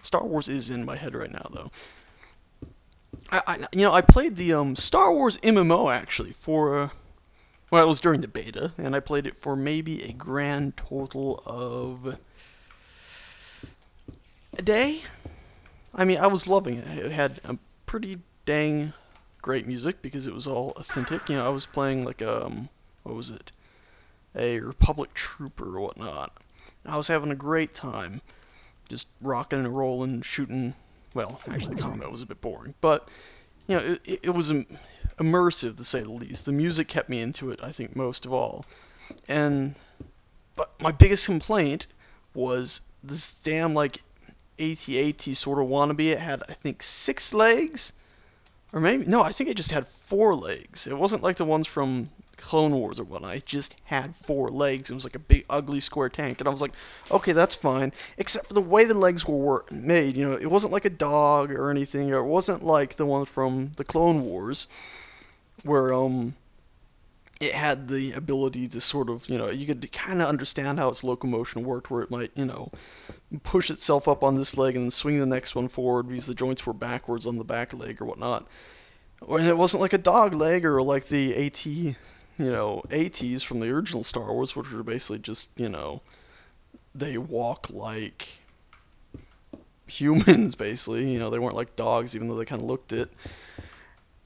Star Wars is in my head right now, though. I played the Star Wars MMO actually for well, it was during the beta, and I played it for maybe a grand total of a day. I mean, I was loving it. It had a pretty dang great music because it was all authentic. I was playing like what was it? A Republic trooper or whatnot. I was having a great time, just rocking and rolling, shooting. Well, actually, the combat was a bit boring, but it was immersive to say the least. The music kept me into it, I think, most of all. And but my biggest complaint was this damn like AT-AT sort of wannabe. It had, I think, 6 legs, or maybe no, I think it just had 4 legs. It wasn't like the ones from Clone Wars or whatnot. It just had 4 legs. It was like a big, ugly square tank, and I was like, okay, that's fine. Except for the way the legs were made. It wasn't like a dog or anything. Or it wasn't like the one from the Clone Wars, where it had the ability to sort of, you could kind of understand how its locomotion worked, where it might, push itself up on this leg and then swing the next one forward because the joints were backwards on the back leg or whatnot. Or it wasn't like a dog leg or like the ATs from the original Star Wars, which were basically just, they walk like humans, basically. They weren't like dogs, even though they kind of looked it.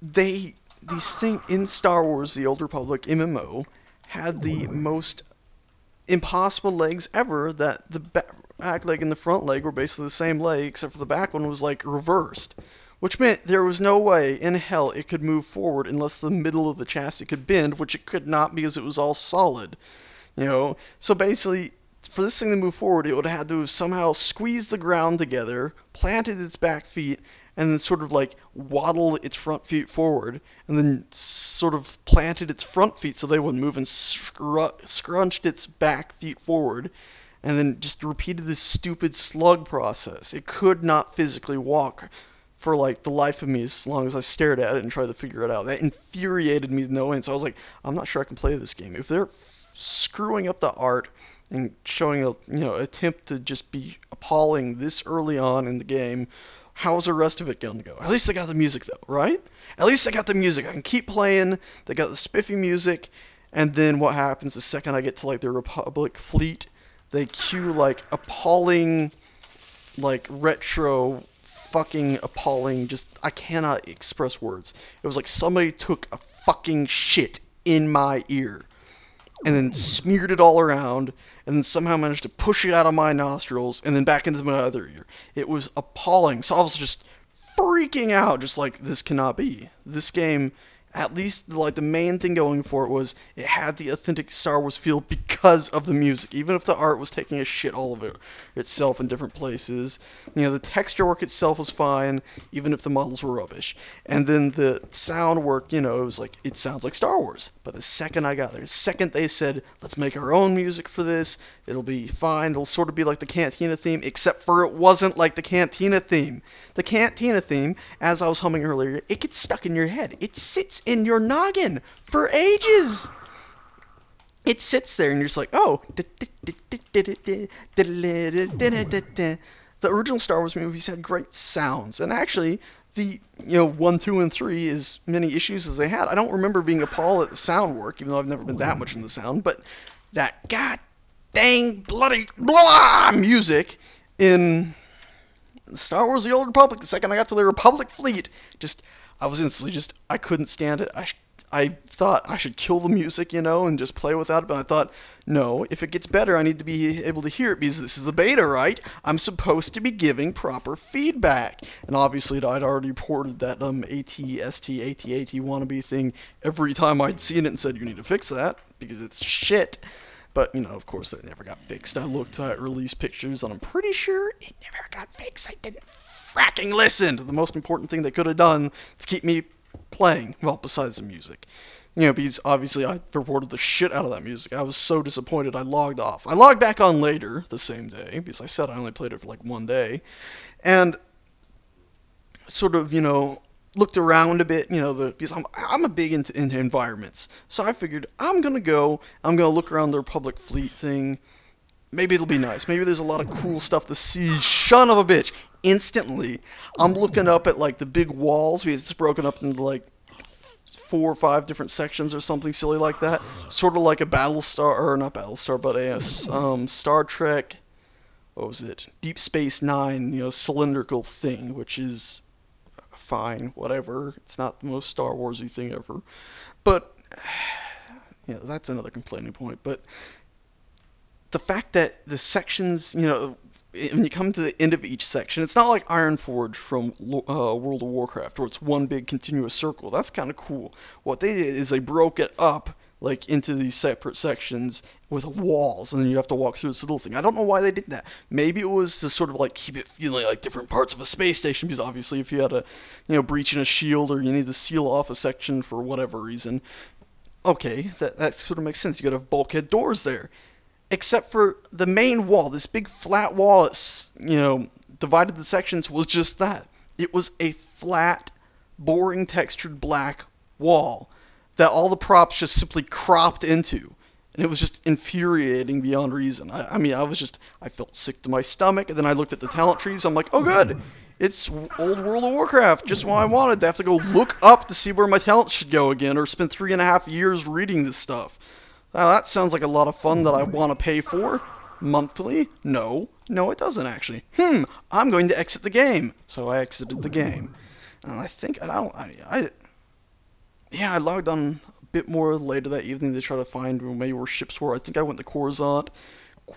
These things in Star Wars, the Old Republic MMO, had the most impossible legs ever, that the back leg and the front leg were basically the same leg, except for the back one was like reversed, which meant there was no way in hell it could move forward unless the middle of the chassis could bend, which it could not because it was all solid. So basically, for this thing to move forward, it would have had to somehow squeeze the ground together, planted its back feet, and then sort of like waddle its front feet forward, and then sort of planted its front feet so they wouldn't move, and scrunched its back feet forward, and then just repeated this stupid slug process. It could not physically walk for like the life of me as long as I stared at it and tried to figure it out. That infuriated me to no end. So I was like, I'm not sure I can play this game. If they're screwing up the art and showing a attempt to just be appalling this early on in the game, how's the rest of it going to go? At least they got the music, though, right? At least they got the music. I can keep playing. They got the spiffy music. And then what happens the second I get to, like, the Republic fleet, they cue, like, appalling, like, retro, fucking appalling, just, I cannot express words. It was like somebody took a fucking shit in my ear and then smeared it all around, and then somehow managed to push it out of my nostrils, and then back into my other ear. It was appalling. So I was just freaking out, just like, this cannot be. This game, at least, like, the main thing going for it was it had the authentic Star Wars feel because of the music. Even if the art was taking a shit all of it itself in different places. The texture work itself was fine, even if the models were rubbish. And then the sound work, it was like, it sounds like Star Wars. But the second I got there, the second they said, let's make our own music for this, it'll be fine, it'll sort of be like the Cantina theme, except for it wasn't like the Cantina theme. The Cantina theme, as I was humming earlier, it gets stuck in your head. It sits in your noggin for ages. It sits there and you're just like, oh. The original Star Wars movies had great sounds, and actually the 1, 2, and 3, as many issues as they had, I don't remember being appalled at the sound work, even though I've never been that much in the sound, but that god dang bloody blah music in Star Wars: The Old Republic, the second I got to the Republic fleet, I was instantly I couldn't stand it. I thought I should kill the music, and just play without it, but I thought, no, if it gets better, I need to be able to hear it, because this is a beta, right? I'm supposed to be giving proper feedback. And obviously, I'd already reported that AT-ST, AT-AT wannabe thing every time I'd seen it and said, you need to fix that, because it's shit. But, of course, that never got fixed. I looked at release pictures, and I'm pretty sure it never got fixed. I didn't fracking listen to the most important thing they could have done to keep me playing, well, besides the music. Because obviously I reported the shit out of that music. I was so disappointed I logged off. I logged back on later the same day, because I said I only played it for like 1 day, and sort of, looked around a bit, because I'm a big into environments. So I figured I'm going to look around the Republic fleet thing, maybe it'll be nice. Maybe there's a lot of cool stuff to see. Son of a bitch! Instantly, I'm looking up at like the big walls because it's broken up into like 4 or 5 different sections or something silly like that. Sort of like a Battlestar, or not Battlestar, but a Star Trek. What was it? Deep Space Nine, cylindrical thing, which is fine, whatever. It's not the most Star Warsy thing ever, but that's another complaining point. But the fact that the sections, when you come to the end of each section, it's not like Ironforge from World of Warcraft, where it's one big continuous circle. That's kind of cool. What they did is they broke it up like into these separate sections with walls, and then you have to walk through this little thing. I don't know why they did that. Maybe it was to sort of like keep it feeling like different parts of a space station, because obviously if you had a breach in a shield, or you need to seal off a section for whatever reason, okay, that sort of makes sense. You gotta have bulkhead doors there. Except for the main wall, this big flat wall that's, divided the sections, was just that. It was a flat, boring textured black wall that all the props just simply cropped into. And it was just infuriating beyond reason. I felt sick to my stomach, and then I looked at the talent trees. I'm like, oh good, it's old World of Warcraft, just what I wanted. To have to go look up to see where my talent should go again, or spend 3.5 years reading this stuff. Now, that sounds like a lot of fun that I want to pay for. Monthly? No, it doesn't actually. I'm going to exit the game. So I exited the game. And I think, I logged on a bit more later that evening to try to find maybe where ships were. I think I went to Coruscant.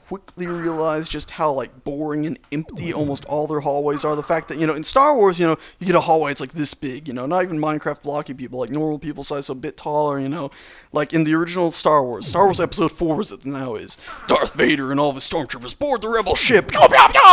Quickly realized just how like boring and empty almost all their hallways are. The fact that in Star Wars, you get a hallway it's like this big, not even Minecraft blocky people, like normal people size, so a bit taller, like in the original Star Wars Episode 4 as it now is, Darth Vader and all of his stormtroopers board the rebel ship,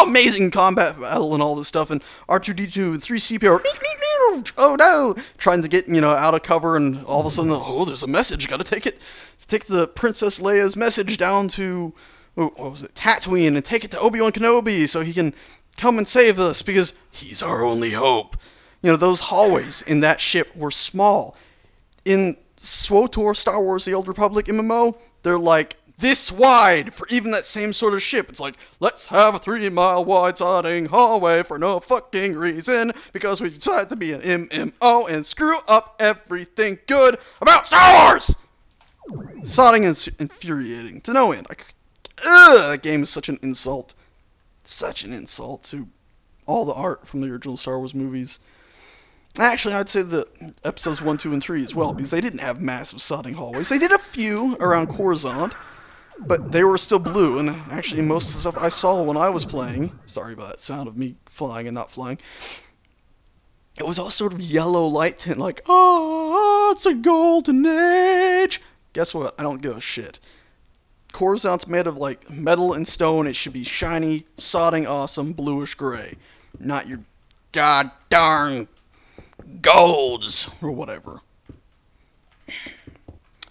amazing combat battle and all this stuff, and R2-D2 and 3CPO, oh no, trying to get out of cover, and all of a sudden, there's a message, gotta take the Princess Leia's message down to what was it, Tatooine, and take it to Obi-Wan Kenobi so he can come and save us because he's our only hope. Those hallways in that ship were small. In SWTOR, Star Wars The Old Republic MMO, they're like this wide for even that same sort of ship. It's like, let's have a 3-mile wide sodding hallway for no fucking reason because we decided to be an MMO and screw up everything good about Star Wars! Sodding is infuriating to no end. That game is such an insult. Such an insult to all the art from the original Star Wars movies. Actually, I'd say the episodes 1, 2, and 3 as well, because they didn't have massive sodding hallways. They did a few around Coruscant, but they were still blue, and actually most of the stuff I saw when I was playing, sorry about that sound of me flying and not flying, it was all sort of yellow light tint, like, it's a golden age. Guess what? I don't give a shit. Coruscant's made of like metal and stone. It should be shiny, sodding awesome, bluish gray. Not your god darn golds or whatever.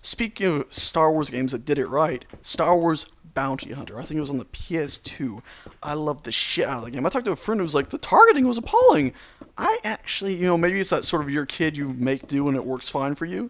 Speaking of Star Wars games that did it right, Star Wars Bounty Hunter. I think it was on the PS2. I loved the shit out of the game. I talked to a friend who was like, the targeting was appalling. I actually, maybe it's that sort of your kid you make do and it works fine for you.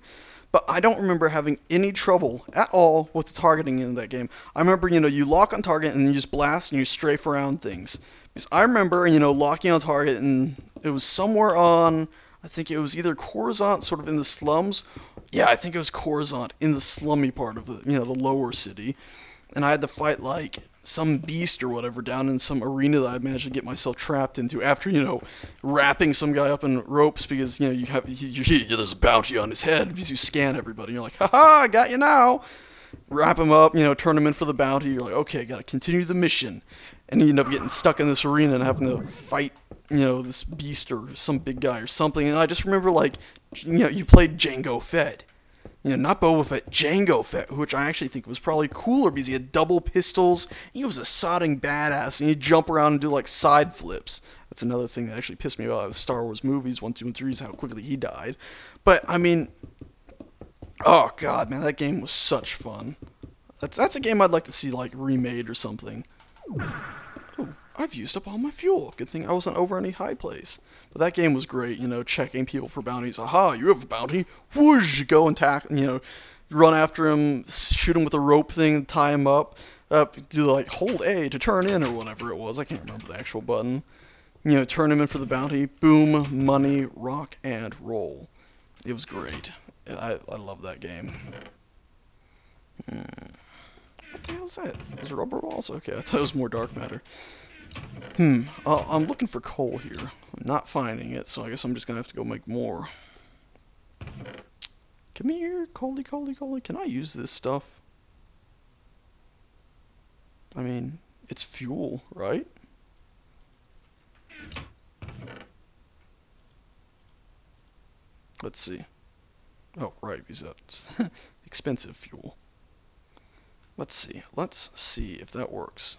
But I don't remember having any trouble at all with the targeting in that game. I remember, you lock on target and you just blast and you strafe around things. Because I remember, locking on target and it was somewhere on, I think it was either Coruscant, sort of in the slums. Yeah, I think it was Coruscant in the slummy part of the lower city. And I had to fight like some beast or whatever down in some arena that I managed to get myself trapped into after, wrapping some guy up in ropes because, there's a bounty on his head because you scan everybody. You're like, haha, I got you now. Wrap him up, turn him in for the bounty. You're like, okay, gotta continue the mission. And you end up getting stuck in this arena and having to fight, this beast or some big guy or something. And I just remember, like, you played Jango Fett. Not Boba Fett, Jango Fett, which I actually think was probably cooler because he had double pistols. He was a sodding badass, and he'd jump around and do like side flips. That's another thing that actually pissed me off with Star Wars movies 1, 2, and 3 is how quickly he died. But I mean, oh god, man, that game was such fun. That's a game I'd like to see like remade or something. Oh, I've used up all my fuel. Good thing I wasn't over any high place. But that game was great, checking people for bounties. Aha, you have a bounty. Whoosh, go and run after him, shoot him with a rope thing, tie him up. Do like hold A to turn in or whatever it was. I can't remember the actual button. You know, turn him in for the bounty. Boom, money, rock, and roll. It was great. I love that game. What the hell is that? Is it rubber balls? Okay, I thought it was more dark matter. I'm looking for coal here. I'm not finding it, so I guess I'm just gonna have to go make more. Come here, coaly, coaly, coaly. Can I use this stuff? I mean, it's fuel, right? Let's see. Oh, right, because that's expensive fuel. Let's see. Let's see if that works.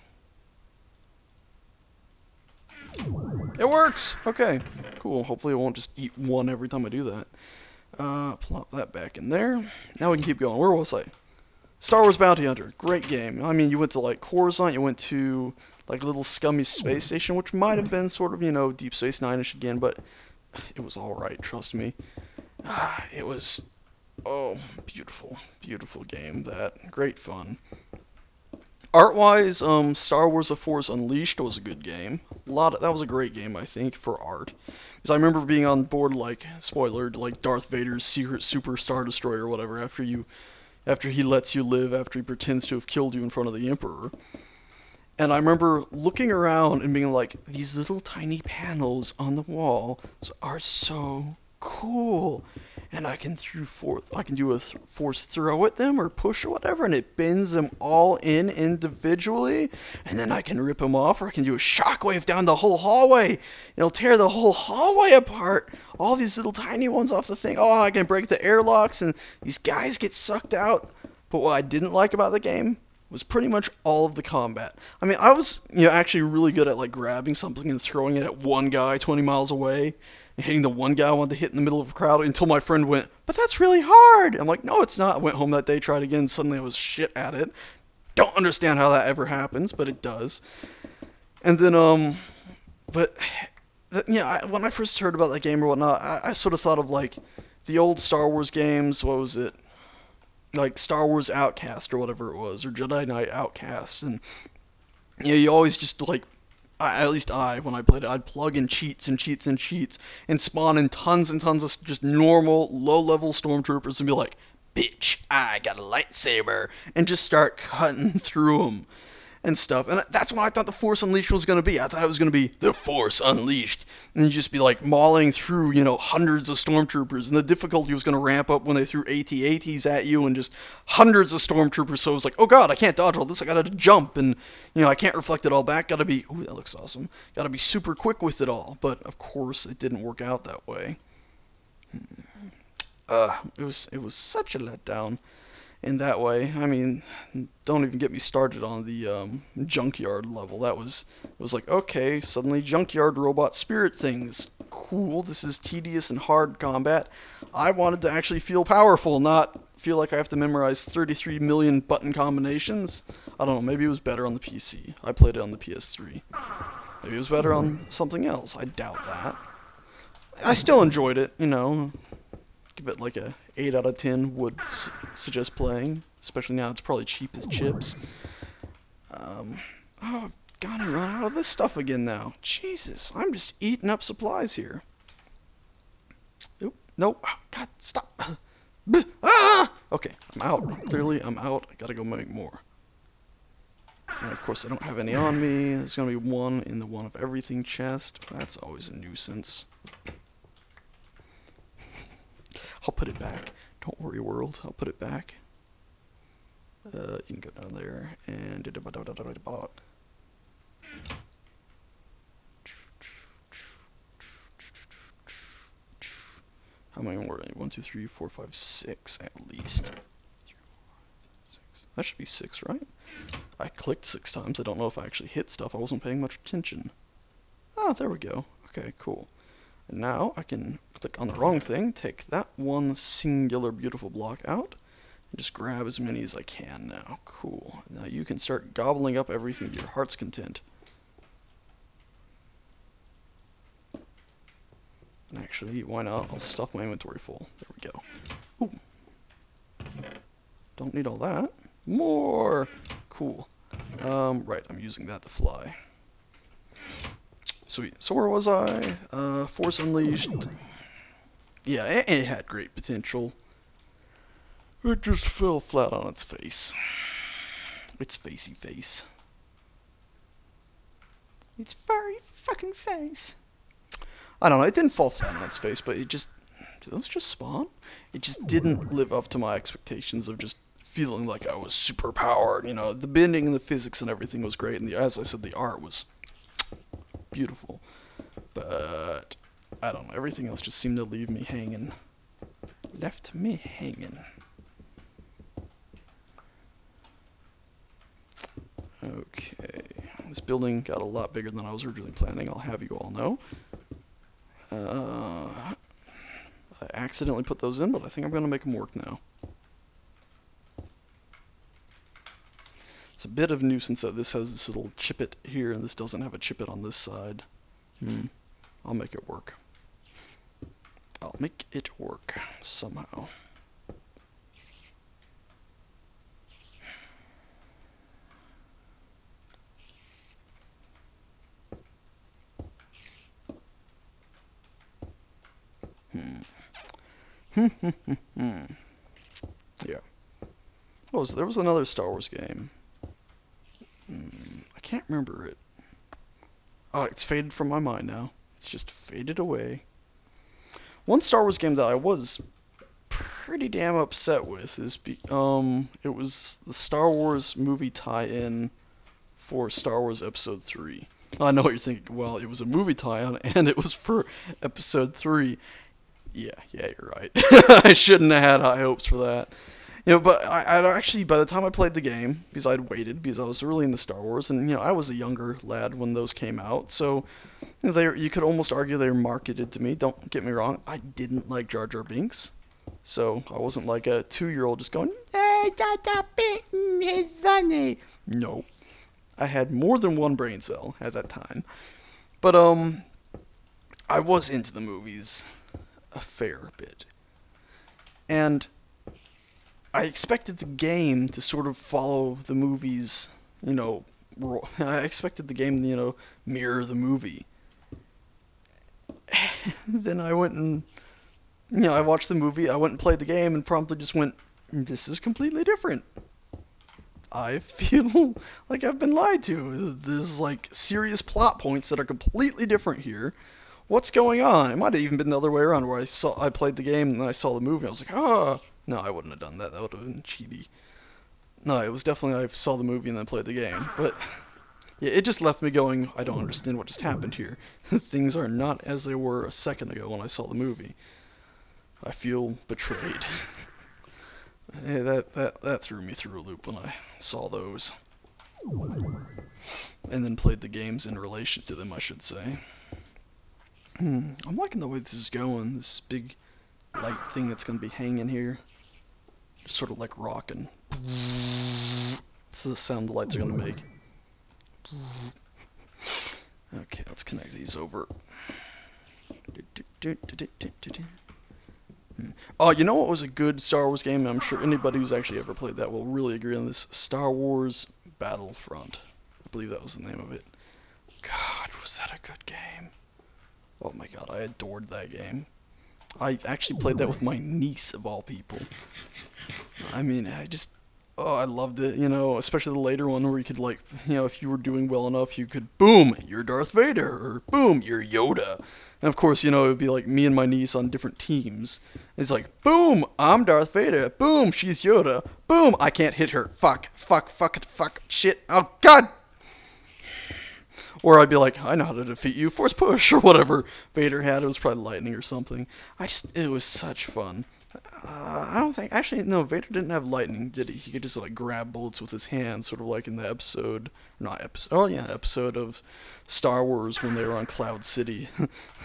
It works! Okay, cool. Hopefully it won't just eat one every time I do that. Plop that back in there. Now we can keep going. Where was I? Star Wars Bounty Hunter. Great game. I mean, you went to, like, Coruscant. You went to, like, a little scummy space station, which might have been sort of, you know, Deep Space Nine-ish again, but it was alright, trust me. It was, oh, beautiful, beautiful game. That great fun. Art-wise, Star Wars: The Force Unleashed was a good game. That was a great game, I think, for art. Because I remember being on board, like, spoiler, like Darth Vader's secret super Star Destroyer or whatever, after he lets you live, after he pretends to have killed you in front of the Emperor. And I remember looking around and being like, these little tiny panels on the wall are so cool. And I can do a force throw at them or push or whatever, and it bends them all in individually. And then I can rip them off, or I can do a shockwave down the whole hallway. It'll tear the whole hallway apart. All these little tiny ones off the thing. Oh, I can break the airlocks, and these guys get sucked out. But what I didn't like about the game was pretty much all of the combat. I mean, I was, actually really good at, like, grabbing something and throwing it at one guy 20 miles away, and hitting the one guy I wanted to hit in the middle of a crowd until my friend went, but that's really hard! I'm like, no, it's not. I went home that day, tried again, suddenly I was shit at it. Don't understand how that ever happens, but it does. And then, when I first heard about that game or whatnot, I sort of thought of, like, the old Star Wars games. What was it? Like Star Wars Outcast or whatever it was, or Jedi Knight Outcast, and you always just like, at least when I played it, I'd plug in cheats and cheats and cheats, and spawn in tons and tons of just normal, low-level stormtroopers, and be like, bitch, I got a lightsaber, and just start cutting through them and stuff. And that's what I thought the Force Unleashed was going to be. I thought it was going to be the Force Unleashed, and you just be like mauling through, hundreds of stormtroopers, and the difficulty was going to ramp up when they threw AT-ATs at you and just hundreds of stormtroopers. So it was like, oh god, I can't dodge all this. I gotta jump, and I can't reflect it all back. Gotta be, ooh, that looks awesome. Gotta be super quick with it all. But of course, it didn't work out that way. It was such a letdown in that way. I mean, don't even get me started on the junkyard level. It was like, okay, suddenly junkyard robot spirit things. Cool, this is tedious and hard combat. I wanted to actually feel powerful, not feel like I have to memorize 33 million button combinations. I don't know, maybe it was better on the PC. I played it on the PS3. Maybe it was better on something else. I doubt that. I still enjoyed it, Give it like a 8 out of 10 would suggest playing, especially now it's probably cheap as chips. Oh, I've got to run out of this stuff again now. Jesus, I'm just eating up supplies here. Oop, nope, oh, God, stop. Okay, I'm out. Clearly, I'm out. I gotta go make more. And of course, I don't have any on me. There's gonna be one in the one of everything chest. That's always a nuisance. I'll put it back. Don't worry, world. I'll put it back. You can go down there and how many more? 1, 2, 3, 4, 5, 6 at least. 3, 4, 6. That should be 6, right? I clicked 6 times. I don't know if I actually hit stuff. I wasn't paying much attention. Ah, there we go. Okay, cool. And now I can click on the wrong thing, take that one singular beautiful block out, and just grab as many as I can now. Cool. Now you can start gobbling up everything to your heart's content. And actually, why not? I'll stuff my inventory full. There we go. Ooh. Don't need all that. More! Cool. Right, I'm using that to fly. Sweet. So where was I? Force Unleashed. Yeah, it had great potential. It just fell flat on its face. Its facey face. Its furry fucking face. I don't know, it didn't fall flat on its face, but it just... Did those just spawn? It just didn't live up to my expectations of just feeling like I was super powered. You know, the bending and the physics and everything was great, and as I said, the art was beautiful. But I don't know, everything else just seemed to leave me hanging. Left me hanging. Okay, this building got a lot bigger than I was originally planning, I'll have you all know. I accidentally put those in, but I think I'm going to make them work now. It's a bit of a nuisance that this has this little chippet here, and this doesn't have a chippet on this side. I'll make it work. I'll make it work somehow. Yeah. Oh, there was another Star Wars game. I can't remember it. Oh, it's faded from my mind now. It's just faded away. One Star Wars game that I was pretty damn upset with is it was the Star Wars movie tie-in for Star Wars Episode 3. I know what you're thinking. Well, it was a movie tie-in and it was for Episode 3. Yeah, you're right. I shouldn't have had high hopes for that. You know, but I'd actually, by the time I played the game, because I'd waited, because I was really into Star Wars, and, you know, I was a younger lad when those came out, so you could almost argue they were marketed to me. Don't get me wrong, I didn't like Jar Jar Binks, so I wasn't like a 2-year-old just going, hey, Jar Jar Binks is funny. No, I had more than one brain cell at that time. But, I was into the movies a fair bit. And I expected the game to sort of follow the movies, you know, I expected the game to, you know, mirror the movie. Then I went and, you know, I watched the movie, I went and played the game, and promptly just went, this is completely different. I feel like I've been lied to. There's, like, serious plot points that are completely different here. What's going on? It might have even been the other way around, where I played the game and then I saw the movie. I was like, ah, no, I wouldn't have done that. That would have been cheaty. No, it was definitely I saw the movie and then played the game. But yeah, it just left me going, I don't understand what just happened here. Things are not as they were a second ago when I saw the movie. I feel betrayed. Yeah, that threw me through a loop when I saw those. And then played the games in relation to them, I should say. I'm liking the way this is going, this big light thing that's going to be hanging here. Just sort of like rocking. That's the sound the lights are going to make. Okay, let's connect these over. Oh, you know what was a good Star Wars game? I'm sure anybody who's actually ever played that will really agree on this. Star Wars Battlefront. I believe that was the name of it. God, was that a good game? Oh my god, I adored that game. I actually played that with my niece, of all people. I mean, I loved it, you know, especially the later one where you could, like, you know, if you were doing well enough, you could, boom, you're Darth Vader, or boom, you're Yoda. And of course, you know, it would be like me and my niece on different teams. It's like, boom, I'm Darth Vader, boom, she's Yoda, boom, I can't hit her, fuck, shit, oh god! Or I'd be like, I know how to defeat you, force push, or whatever Vader had. It was probably lightning or something. It was such fun. I don't think, actually, no, Vader didn't have lightning, did he? He could just, like, grab bullets with his hands, sort of like in the episode of Star Wars when they were on Cloud City.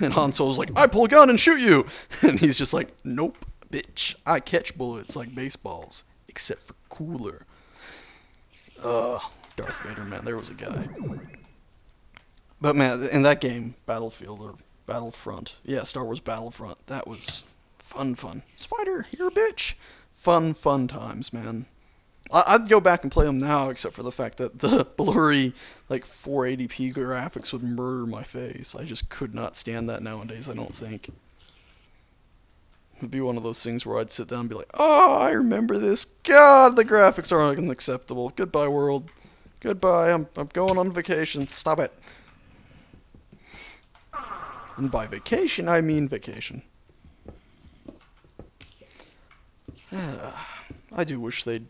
And Han Solo's like, I pull a gun and shoot you! And he's just like, nope, bitch, I catch bullets like baseballs, except for cooler. Darth Vader, man, there was a guy. But man, in that game, Battlefield or Battlefront, yeah, Star Wars Battlefront, that was fun. Spider, you're a bitch. Fun times, man. I'd go back and play them now, except for the fact that the blurry, like 480p graphics would murder my face. I just could not stand that nowadays, I don't think. It'd be one of those things where I'd sit down and be like, oh, I remember this. God, the graphics are unacceptable. Goodbye, world. Goodbye, I'm going on vacation. Stop it. And by vacation, I mean vacation. I do wish they'd...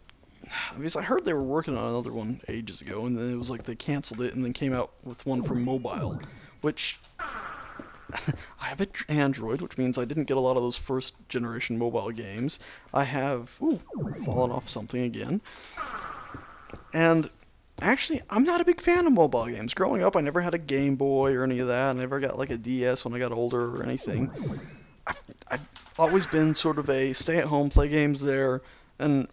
Because I heard they were working on another one ages ago, and then it was like they canceled it and then came out with one for mobile, which... I have an Android, which means I didn't get a lot of those first generation mobile games. I have... Ooh, fallen off something again. And... Actually, I'm not a big fan of mobile games. Growing up, I never had a Game Boy or any of that. I never got like a DS when I got older or anything. I've always been sort of a stay-at-home, play games there, and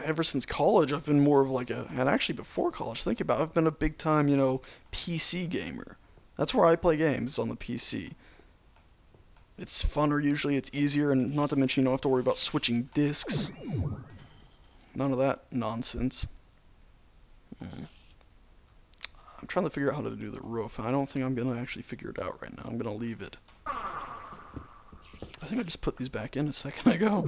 ever since college, I've been more of like a, and actually before college, think about it, I've been a big-time, PC gamer. That's where I play games, on the PC. It's funner usually, it's easier, and not to mention you don't have to worry about switching discs. None of that nonsense. I'm trying to figure out how to do the roof. I don't think I'm going to actually figure it out right now. I'm going to leave it. I think I just put these back in a second ago.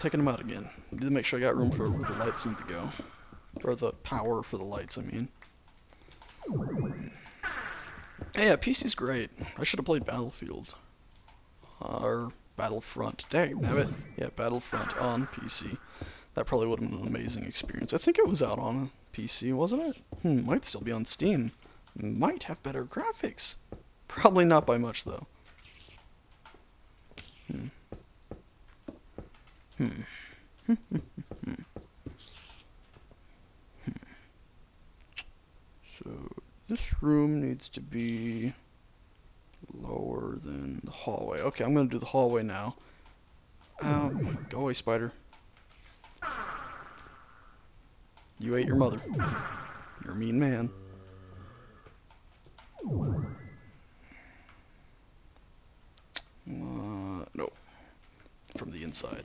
Taking them out again. Need to make sure I got room for where the lights need to go. Or the power for the lights, I mean. Hey, yeah, PC's great. I should have played Battlefield. Or Battlefront. Dang, damn it. Yeah, Battlefront on PC. That probably would have been an amazing experience. I think it was out on PC, wasn't it? Might still be on Steam. Might have better graphics. Probably not by much, though. So, this room needs to be lower than the hallway. Okay, I'm going to do the hallway now. Go away, spider. You ate your mother. You're a mean man. No. From the inside.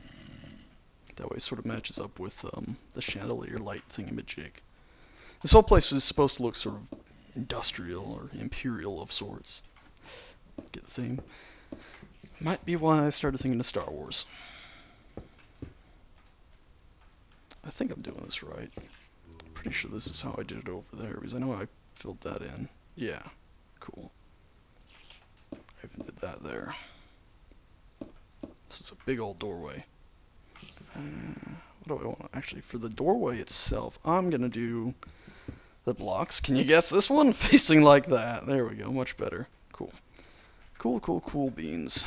That way it sort of matches up with the chandelier light thingamajig. This whole place was supposed to look sort of industrial or imperial of sorts. Get the theme? Might be why I started thinking of Star Wars. I think I'm doing this right. I'm pretty sure this is how I did it over there, because I know I filled that in. Yeah, cool. I even did that there. This is a big old doorway. What do I want? Actually, for the doorway itself, I'm going to do the blocks. Can you guess this one? Facing like that. There we go, much better. Cool. Cool beans.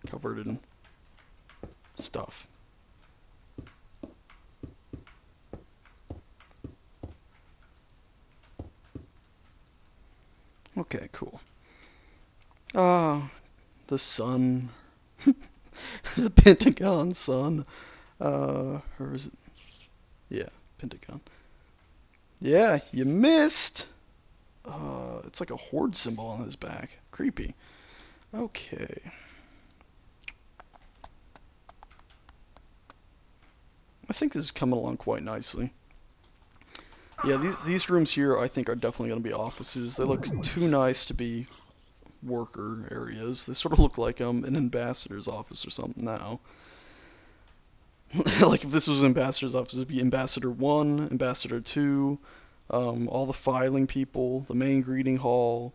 Covered in stuff. Okay, cool. The sun. The Pentagon sun. Or is it? Yeah, Pentagon. Yeah, you missed! It's like a horde symbol on his back. Creepy. Okay. I think this is coming along quite nicely. Yeah, these rooms here I think are definitely going to be offices. They look too nice to be worker areas. They sort of look like an ambassador's office or something now. Like if this was an ambassador's office, it'd be Ambassador 1, Ambassador 2, all the filing people, the main greeting hall,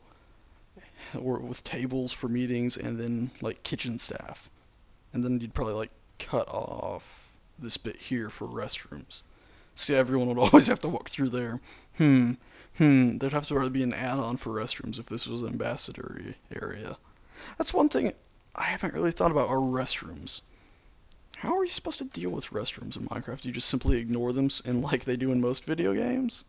or with tables for meetings, and then like kitchen staff. And then you'd probably like cut off this bit here for restrooms. See, everyone would always have to walk through there. There'd have to really be an add-on for restrooms if this was an ambassador area. That's one thing I haven't really thought about, are restrooms. How are you supposed to deal with restrooms in Minecraft? Do you just simply ignore them and like they do in most video games?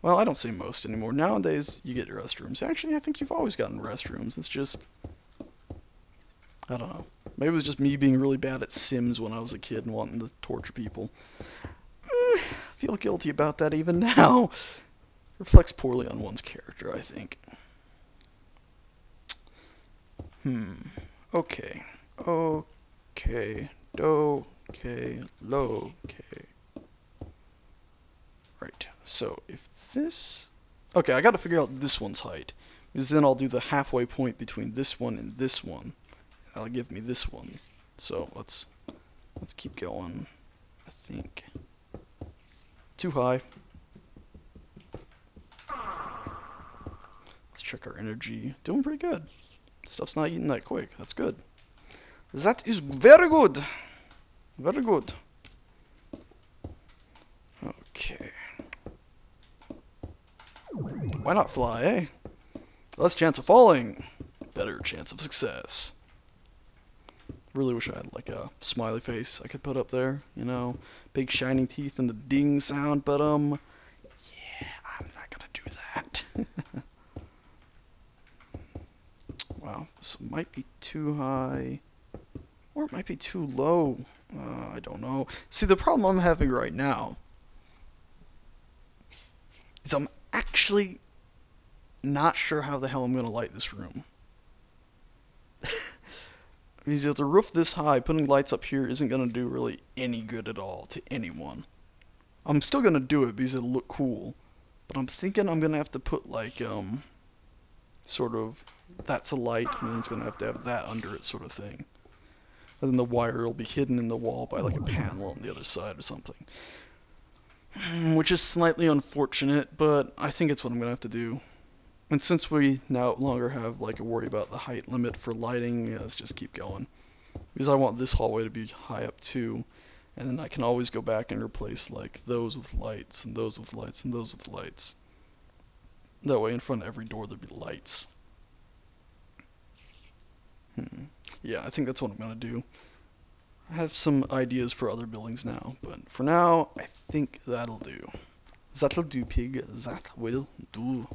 Well, I don't say most anymore. Nowadays, you get restrooms. Actually, I think you've always gotten restrooms. It's just... I don't know. Maybe it was just me being really bad at Sims when I was a kid and wanting to torture people. I feel guilty about that even now. Reflects poorly on one's character, I think. Okay. Okay. Okay, low, okay. Right, so if this... Okay, I gotta figure out this one's height. Because then I'll do the halfway point between this one and this one. That'll give me this one. So let's keep going. I think too high. Let's check our energy. Doing pretty good. Stuff's not eating that quick. That's good. That is very good. Very good. Okay. Why not fly, eh? Less chance of falling. Better chance of success. Really wish I had like a smiley face I could put up there, you know, big shining teeth and the ding sound, but yeah, I'm not gonna do that. Wow, this might be too high, or it might be too low. I don't know. See, the problem I'm having right now is I'm actually not sure how the hell I'm gonna light this room. Because with the roof this high, putting lights up here isn't going to do really any good at all to anyone. I'm still going to do it because it'll look cool. But I'm thinking I'm going to have to put like, sort of, that's a light, and then it's going to have that under it sort of thing. And then the wire will be hidden in the wall by like a panel on the other side or something. Which is slightly unfortunate, but I think it's what I'm going to have to do. And since we no longer have like a worry about the height limit for lighting, yeah, let's just keep going. Because I want this hallway to be high up too, and then I can always go back and replace like those with lights, and those with lights, and those with lights. That way in front of every door there'd be lights. Yeah, I think that's what I'm gonna do. I have some ideas for other buildings now, but for now, I think that'll do. That'll do, pig. That will do.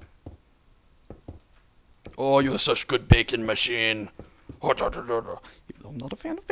Oh, you're such good bacon machine. Even though I'm not a fan of bacon.